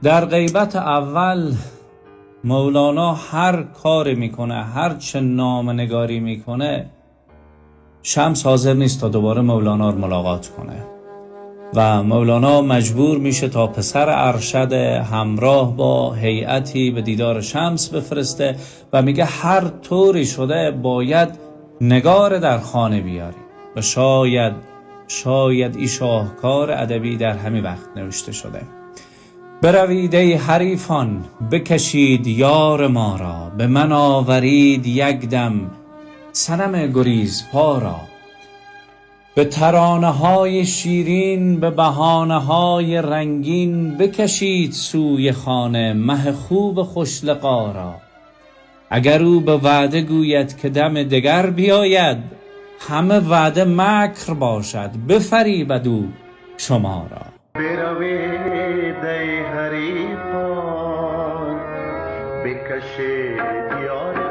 در غیبت اول مولانا هر کاری میکنه، هر چه نامه‌نگاری میکنه، شمس حاضر نیست تا دوباره مولانا رو ملاقات کنه و مولانا مجبور میشه تا پسر ارشد همراه با هیئتی به دیدار شمس بفرسته و میگه هر طوری شده باید نگار در خانه بیاری و شاید این شاهکار ادبی در همین وقت نوشته شده. بروید ای حریفان بکشید یار ما را، به من آورید یک دم صنم گریزپا را. به ترانه های شیرین به بهانه های رنگین، بکشید سوی خانه مه خوب خوش لقا را. اگر او به وعده گوید که دم دگر بیاید، همه وعده مکر باشد بفریبد او شما را. بروید ای حریفان بکشید یار